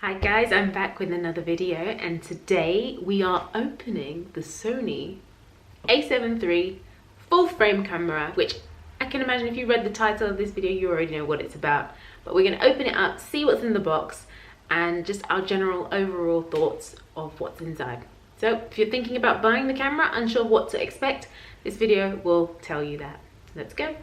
Hi guys, I'm back with another video, and today we are opening the Sony A7 III full frame camera, which I can imagine if you read the title of this video you already know what it's about. But we're going to open it up, see what's in the box, and just our general overall thoughts of what's inside. So if you're thinking about buying the camera, unsure what to expect, this video will tell you that. Let's go.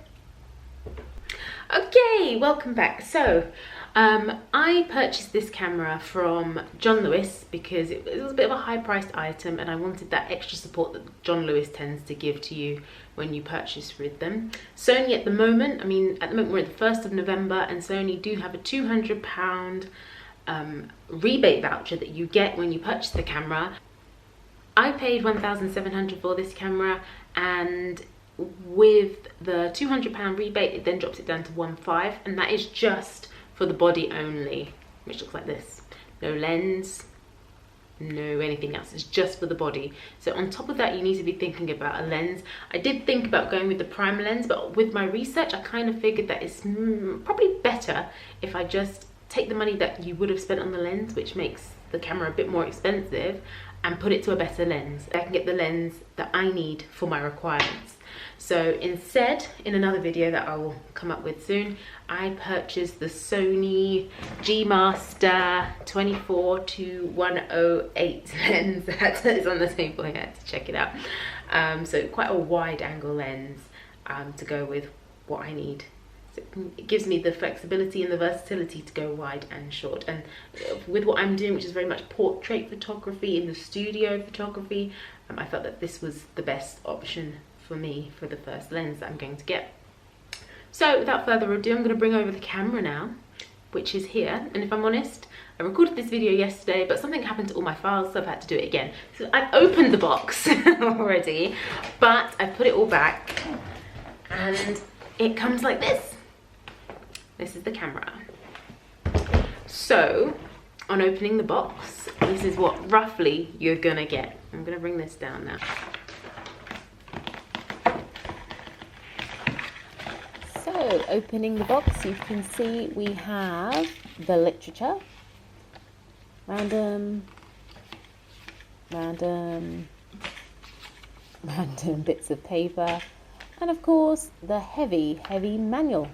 Okay, welcome back. So I purchased this camera from John Lewis because it was a bit of a high-priced item, and I wanted that extra support that John Lewis tends to give to you when you purchase with them. Sony at the moment, we're at the 1st of November, and Sony do have a £200 rebate voucher that you get when you purchase the camera. I paid £1,700 for this camera, and with the £200 rebate it then drops it down to £1,500, and that is just for the body only, which looks like this. No lens, no anything else, it's just for the body. So on top of that, you need to be thinking about a lens. I did think about going with the prime lens, but with my research I kind of figured that it's probably better if I just take the money that you would have spent on the lens, which makes the camera a bit more expensive, and put it to a better lens. I can get the lens that I need for my requirements. So instead, in another video that I will come up with soon, I purchased the Sony G Master 24-108 lens that is on the table here to check it out. So quite a wide angle lens to go with what I need. So it gives me the flexibility and the versatility to go wide and short. And with what I'm doing, which is very much portrait photography, in the studio photography, I felt that this was the best option for me for the first lens that I'm going to get. So without further ado, I'm going to bring over the camera now, which is here. And if I'm honest, I recorded this video yesterday, but something happened to all my files, so I've had to do it again. So I've opened the box already, but I put it all back, and it comes like this. This is the camera. So on opening the box, this is what roughly you're gonna get. I'm gonna bring this down now. So opening the box, you can see we have the literature, random bits of paper, and of course the heavy manual,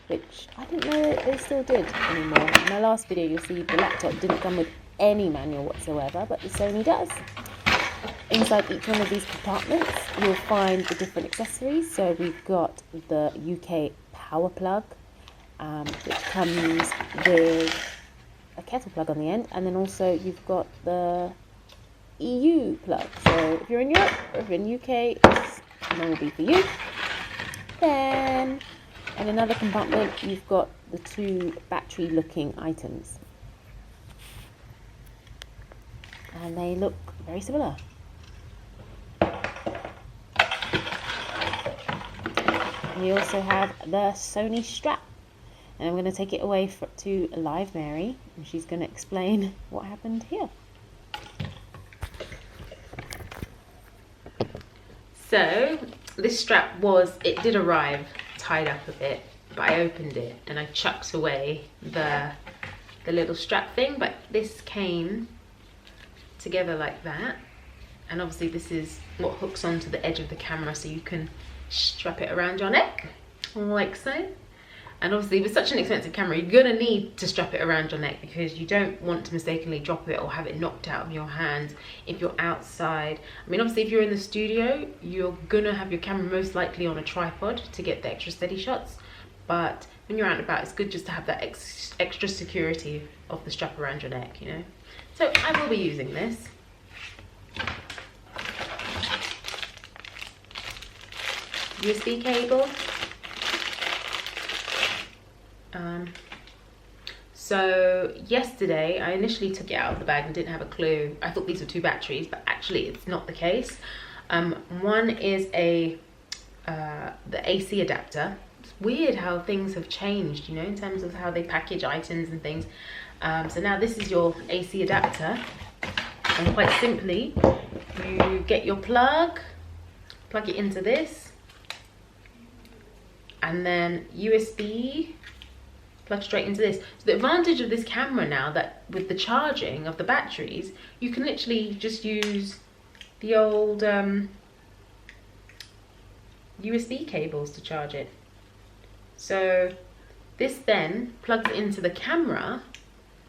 which I didn't know they still did anymore. In my last video, you'll see the laptop didn't come with any manual whatsoever, but the Sony does. Inside each one of these compartments, you'll find the different accessories. So we've got the UK power plug, which comes with a kettle plug on the end, and then also you've got the EU plug. So if you're in Europe or if you're in UK, this one will be for you. Then in another compartment, you've got the two battery-looking items, and they look very similar. We also have the Sony strap, and I'm going to take it away to Live Mary, and she's going to explain what happened here. So this strap it did arrive tied up a bit, but I opened it and I chucked away the little strap thing, but this came together like that, and obviously this is what hooks onto the edge of the camera, so you can strap it around your neck like so. And obviously with such an expensive camera, you're gonna need to strap it around your neck because you don't want to mistakenly drop it or have it knocked out of your hand if you're outside. Obviously if you're in the studio, you're gonna have your camera most likely on a tripod to get the extra steady shots, but when you're out and about, it's good just to have that extra security of the strap around your neck, you know. So I will be using this. USB cable. So yesterday I initially took it out of the bag and didn't have a clue. I thought these were two batteries, but actually it's not the case. One is the AC adapter. It's weird how things have changed, you know, in terms of how they package items and things. So now this is your AC adapter, and quite simply you get your plug it into this, and then USB plug straight into this. So the advantage of this camera now, that with the charging of the batteries, you can literally just use the old USB cables to charge it. So this then plugs into the camera.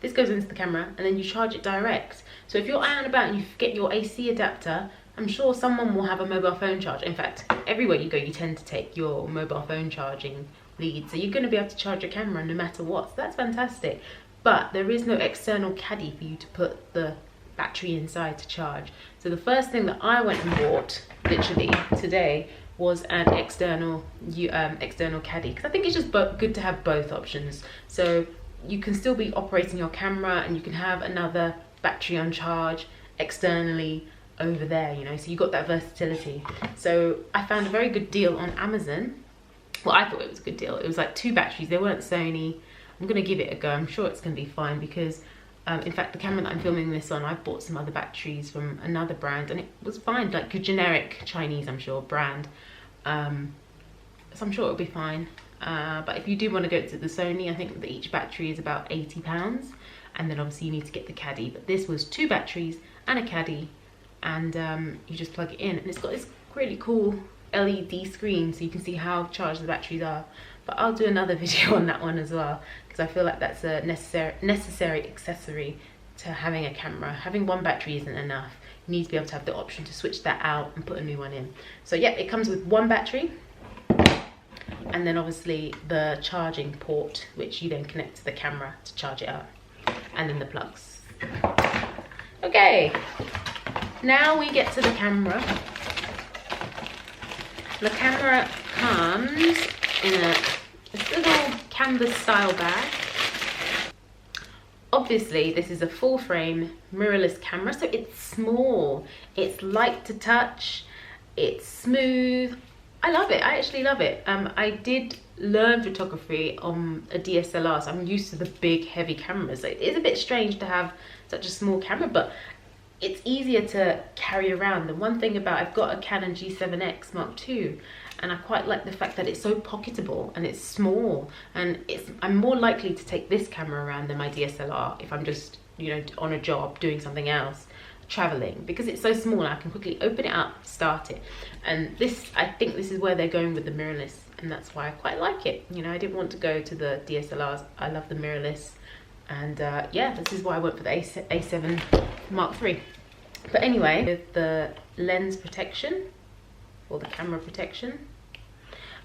This goes into the camera and then you charge it direct. So if you're out and about and you forget your AC adapter, I'm sure someone will have a mobile phone charger. In fact, everywhere you go, you tend to take your mobile phone charging lead. So you're going to be able to charge your camera no matter what. So that's fantastic. But there is no external caddy for you to put the battery inside to charge. So the first thing that I went and bought, literally today, was an external caddy, because I think it's just good to have both options. So you can still be operating your camera and you can have another battery on charge externally over there, you know, so you got that versatility. So I found a very good deal on Amazon. Well, I thought it was a good deal. It was like 2 batteries. They weren't Sony. I'm gonna give it a go. I'm sure it's gonna be fine, because in fact, the camera that I'm filming this on, I've bought some other batteries from another brand and it was fine, like a generic Chinese, I'm sure, brand. So I'm sure it'll be fine. But if you do want to go to the Sony, I think that each battery is about £80. And then obviously you need to get the caddy. But this was 2 batteries and a caddy. And you just plug it in. And it's got this really cool LED screen so you can see how charged the batteries are. But I'll do another video on that one as well, because I feel like that's a necessary accessory to having a camera. Having 1 battery isn't enough. You need to be able to have the option to switch that out and put a new one in. So yeah, it comes with 1 battery, and then obviously the charging port, which you then connect to the camera to charge it up, and then the plugs. Okay, now we get to the camera. The camera comes in this little canvas style bag. Obviously this is a full frame mirrorless camera, so it's small, it's light to touch, it's smooth. I love it. I actually love it. I did learn photography on a DSLR, so I'm used to the big heavy cameras. So it is a bit strange to have such a small camera, but it's easier to carry around. The one thing about, I've got a Canon G7X Mark II, and I quite like the fact that it's so pocketable and it's small, and I'm more likely to take this camera around than my DSLR if I'm just, you know, on a job doing something else, traveling, because it's so small and I can quickly open it up, start it. And this, I think this is where they're going with the mirrorless, and that's why I quite like it. You know, I didn't want to go to the DSLRs. I love the mirrorless, and yeah, this is why I went for the A7 Mark III. But anyway, with the lens protection, or the camera protection,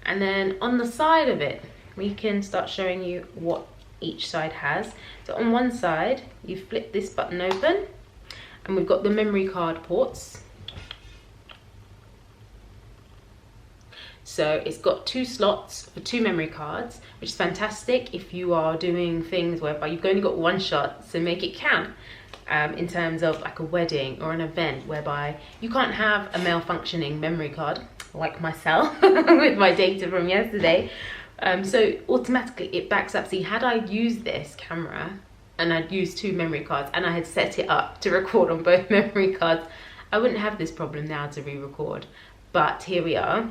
and then on the side of it we can start showing you what each side has. So on one side you flip this button open and we've got the memory card ports. So it's got 2 slots for 2 memory cards, which is fantastic if you are doing things whereby you've only got 1 shot, so make it count. In terms of like a wedding or an event whereby you can't have a malfunctioning memory card like myself with my data from yesterday. So automatically it backs up. See, had I used this camera and I'd used 2 memory cards and I had set it up to record on both memory cards, I wouldn't have this problem now to re-record. But here we are.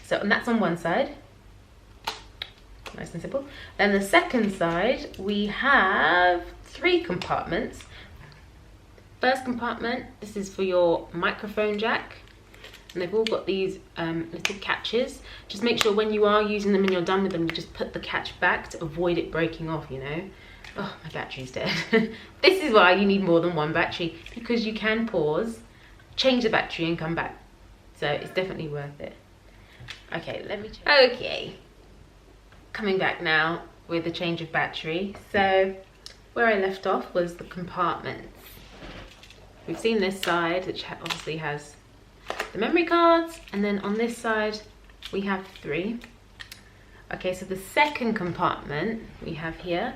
So, and that's on one side. Nice and simple. Then the second side, we have 3 compartments. First compartment, this is for your microphone jack, and they've all got these little catches. Just make sure when you are using them and you're done with them, you just put the catch back to avoid it breaking off, you know. Oh, my battery's dead. This is why you need more than 1 battery, because you can pause, change the battery and come back. So it's definitely worth it. Okay, let me check. Okay, coming back now with the change of battery. So where I left off was the compartments. We've seen this side, which obviously has the memory cards, and then on this side we have 3. Okay, so the second compartment we have here.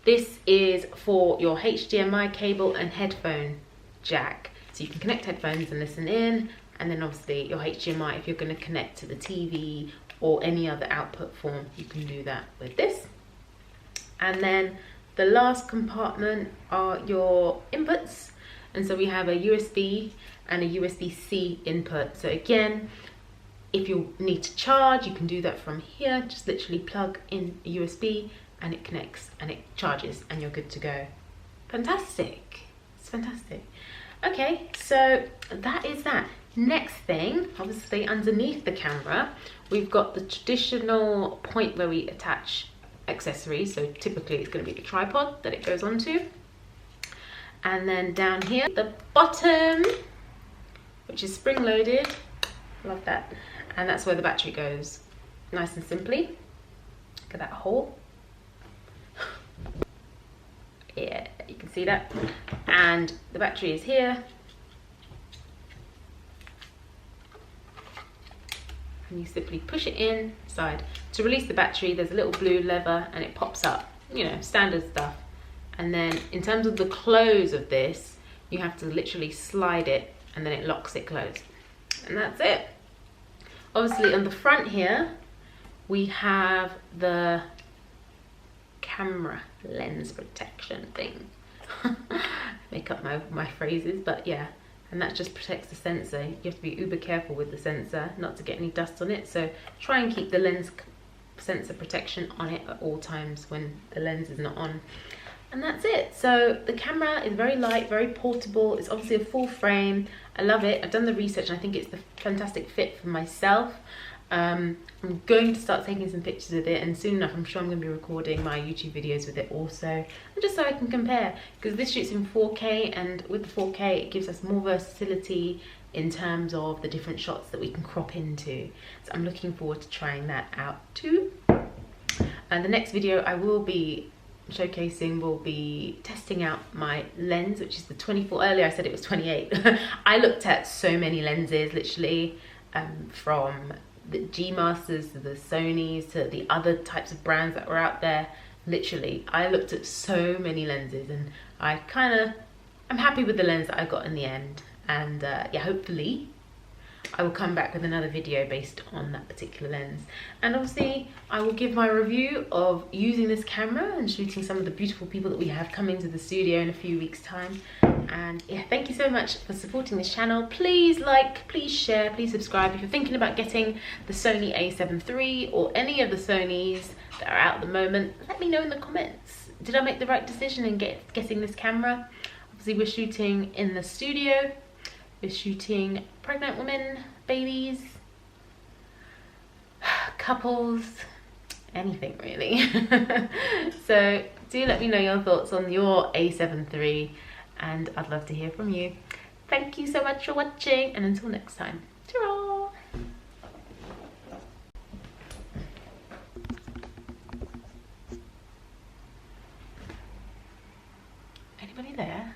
This is for your HDMI cable and headphone jack. So you can connect headphones and listen in, and then obviously your HDMI, if you're going to connect to the TV or any other output form, you can do that with this. And then the last compartment are your inputs, and so we have a USB and a USB-C input. So again, If you need to charge, you can do that from here. Just literally plug in a USB and it connects and it charges and you're good to go. Fantastic. It's fantastic. Okay, so that is that. Next thing, obviously underneath the camera, we've got the traditional point where we attach accessories. So typically it's going to be the tripod that it goes onto. And then down here, the bottom, which is spring loaded. Love that. And that's where the battery goes. Nice and simply. Look at that hole. Yeah, you can see that. And the battery is here. And you simply push it inside. To release the battery, there's a little blue lever and it pops up. You know, standard stuff. And then in terms of the close of this, you have to literally slide it and then it locks it closed. And that's it. Obviously on the front here, we have the camera lens protection thing. Make up my phrases, but yeah. And that just protects the sensor. You have to be uber careful with the sensor not to get any dust on it. So try and keep the lens sensor protection on it at all times when the lens is not on. And that's it. So the camera is very light, very portable. It's obviously a full frame. I love it. I've done the research and I think it's the fantastic fit for myself. I'm going to start taking some pictures with it, and soon enough I'm sure I'm going to be recording my YouTube videos with it also, and just so I can compare, because this shoots in 4K, and with the 4K it gives us more versatility in terms of the different shots that we can crop into. So I'm looking forward to trying that out too. And the next video I will be showcasing will be testing out my lens, which is the 24. Earlier I said it was 28. I looked at so many lenses, literally, from the G Masters to the Sonys to the other types of brands that were out there. Literally, I looked at so many lenses, and I'm happy with the lens that I got in the end. And yeah, hopefully I will come back with another video based on that particular lens. And obviously I will give my review of using this camera and shooting some of the beautiful people that we have coming to the studio in a few weeks time. And yeah, thank you so much for supporting this channel. Please like, please share, please subscribe. If you're thinking about getting the Sony A7iii or any of the Sonys that are out at the moment, let me know in the comments. Did I make the right decision in getting this camera? Obviously we're shooting in the studio. We're shooting pregnant women, babies, couples, anything really. So do let me know your thoughts on your A7iii, and I'd love to hear from you. Thank you so much for watching, and until next time, ta-ra! Anybody there?